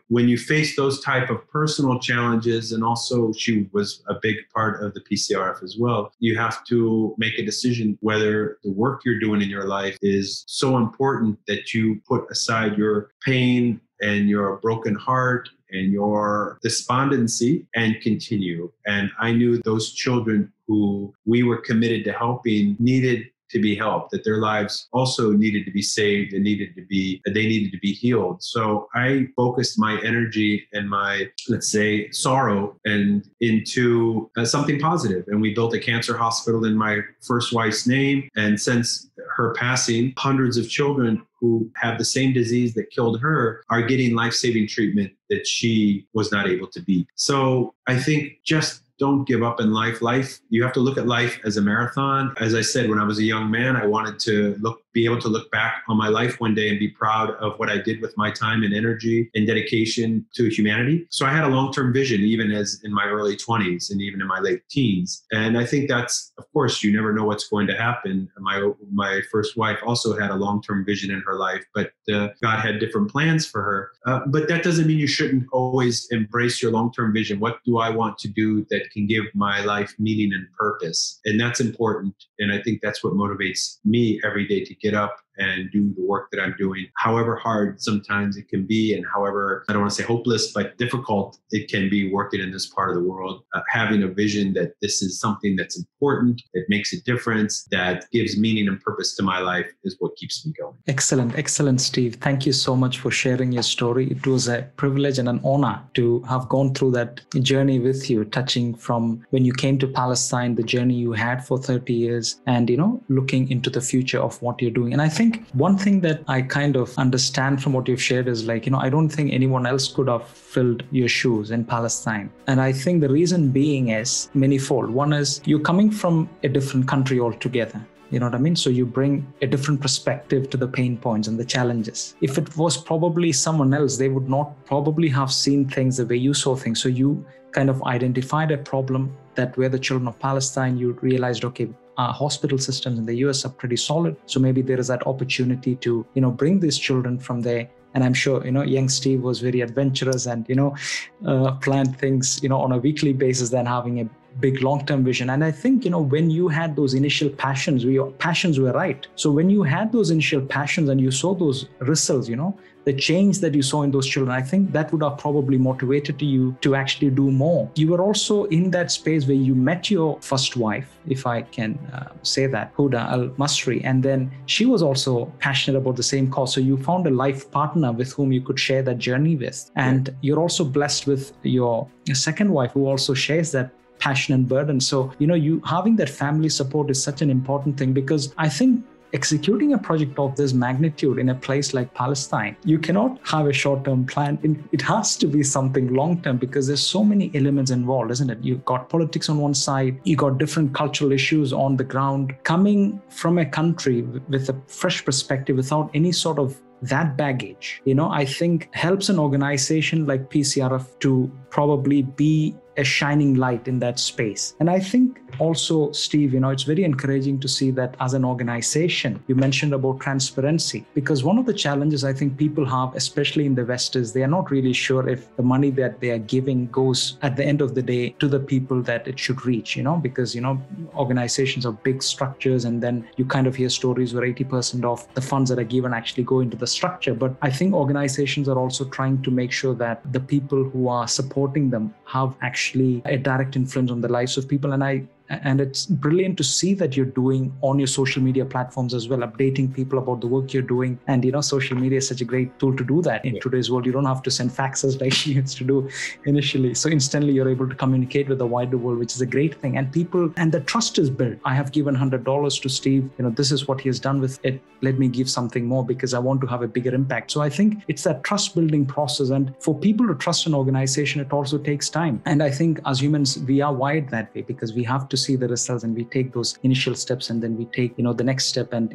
when you face those type of personal challenges, and also she was a big part of the PCRF as well, you have to make a decision whether the work you're doing in your life is so important that you put aside your pain and your broken heart and your despondency and continue. And I knew those children who we were committed to helping needed to be helped, that their lives also needed to be saved and they needed to be healed. So I focused my energy and my, let's say, sorrow and into something positive. And we built a cancer hospital in my first wife's name. And since her passing, hundreds of children who have the same disease that killed her are getting life-saving treatment that she was not able to beat. So I think just don't give up in life. You have to look at life as a marathon. As I said, when I was a young man, I wanted to be able to look back on my life one day and be proud of what I did with my time and energy and dedication to humanity. So I had a long-term vision, even as in my early 20s and even in my late teens. And I think that's, of course, you never know what's going to happen. My first wife also had a long-term vision in her life, but God had different plans for her. But that doesn't mean you shouldn't always embrace your long-term vision. What do I want to do that can give my life meaning and purpose? And that's important. And I think that's what motivates me every day to get up and do the work that I'm doing, however hard sometimes it can be, and however, I don't want to say hopeless, but difficult it can be working in this part of the world. Having a vision that this is something that's important, that makes a difference, that gives meaning and purpose to my life is what keeps me going. Excellent, excellent, Steve. Thank you so much for sharing your story. It was a privilege and an honor to have gone through that journey with you, touching from when you came to Palestine, the journey you had for 30 years, and, looking into the future of what you're doing. And I think one thing that I kind of understand from what you've shared is I don't think anyone else could have filled your shoes in Palestine. And I think the reason being is manifold. One is you're coming from a different country altogether. You know what I mean? So you bring a different perspective to the pain points and the challenges. If it was probably someone else, they would not probably have seen things the way you saw things. So you kind of identified a problem that where the children of Palestine, you realized, okay, our hospital systems in the US are pretty solid. So maybe there is that opportunity to, bring these children from there. And I'm sure, young Steve was very adventurous and, planned things, on a weekly basis than having a big long-term vision. And I think, when you had those initial passions, your passions were right. So when you had those initial passions and you saw those results, the change that you saw in those children, I think that would have probably motivated you to actually do more. You were also in that space where you met your first wife, if I can say that, Huda Al-Masri, and then she was also passionate about the same cause. So you found a life partner with whom you could share that journey with. And you're also blessed with your second wife who also shares that passion and burden. So, you having that family support is such an important thing, because I think executing a project of this magnitude in a place like Palestine, you cannot have a short-term plan. It has to be something long-term, because there's so many elements involved, isn't it? You've got politics on one side, you got different cultural issues on the ground. Coming from a country with a fresh perspective without any sort of that baggage, I think helps an organization like PCRF to probably be a shining light in that space. And I think also, Steve, it's very encouraging to see that as an organization, you mentioned about transparency, because one of the challenges I think people have, especially in the West, is they are not really sure if the money that they are giving goes at the end of the day to the people that it should reach, because, organizations are big structures, and then you kind of hear stories where 80% of the funds that are given actually go into the structure. But I think organizations are also trying to make sure that the people who are supporting them have actually a direct influence on the lives of people. And it's brilliant to see that you're doing on your social media platforms as well, updating people about the work you're doing. And, social media is such a great tool to do that. In today's world, you don't have to send faxes like you used to do initially. So instantly you're able to communicate with the wider world, which is a great thing. And the trust is built. I have given $100 to Steve. This is what he has done with it. Let me give something more because I want to have a bigger impact. So I think it's that trust building process. And for people to trust an organization, it also takes time. And I think as humans, we are wired that way, because we have to see the results and we take those initial steps, and then we take the next step, and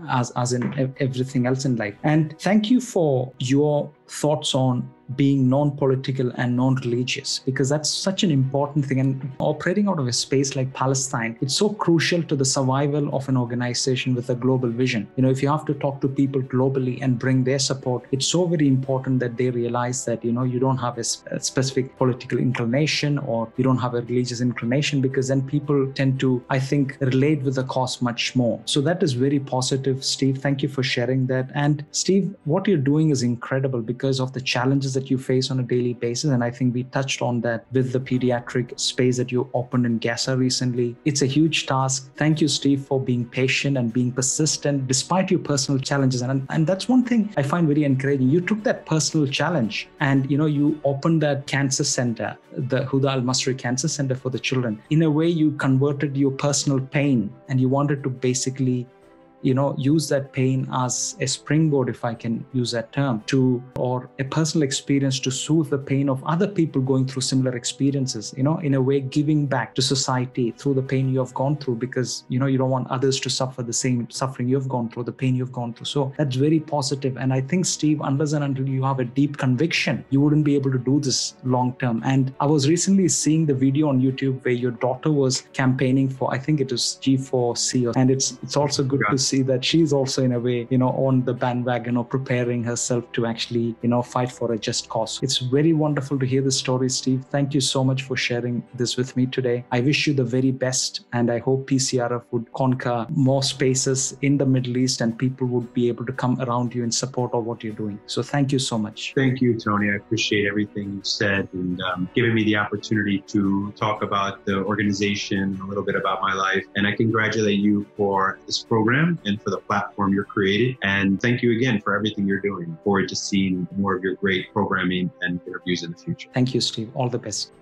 as in everything else in life. And thank you for your thoughts on being non-political and non-religious, because that's such an important thing. And operating out of a space like Palestine, it's so crucial to the survival of an organization with a global vision. If you have to talk to people globally and bring their support, it's so very important that they realize that, you don't have a specific political inclination, or you don't have a religious inclination, because then people tend to, I think, relate with the cause much more. So that is very positive, Steve. Thank you for sharing that. And Steve, what you're doing is incredible because of the challenges that you face on a daily basis. And I think we touched on that with the pediatric space that you opened in Gaza recently. It's a huge task. Thank you, Steve, for being patient and being persistent despite your personal challenges. And that's one thing I find very encouraging. You took that personal challenge and, you opened that cancer center, the Huda Al-Masri Cancer Center for the children. In a way, you converted your personal pain and you wanted to basically use that pain as a springboard, if I can use that term, or a personal experience to soothe the pain of other people going through similar experiences, in a way giving back to society through the pain you have gone through, because, you don't want others to suffer the same suffering you've gone through, the pain you've gone through. So that's very positive. And I think, Steve, unless and until you have a deep conviction, you wouldn't be able to do this long term. And I was recently seeing the video on YouTube where your daughter was campaigning for, I think it was G4C, and it's also good to see see that she's also in a way, on the bandwagon or preparing herself to actually, fight for a just cause. It's very wonderful to hear the story, Steve. Thank you so much for sharing this with me today. I wish you the very best, and I hope PCRF would conquer more spaces in the Middle East and people would be able to come around you in support of what you're doing. So thank you so much. Thank you, Tony. I appreciate everything you said and giving me the opportunity to talk about the organization, a little bit about my life. And I congratulate you for this program and for the platform you're created. And thank you again for everything you're doing. Forward to seeing more of your great programming and interviews in the future. Thank you, Steve. All the best.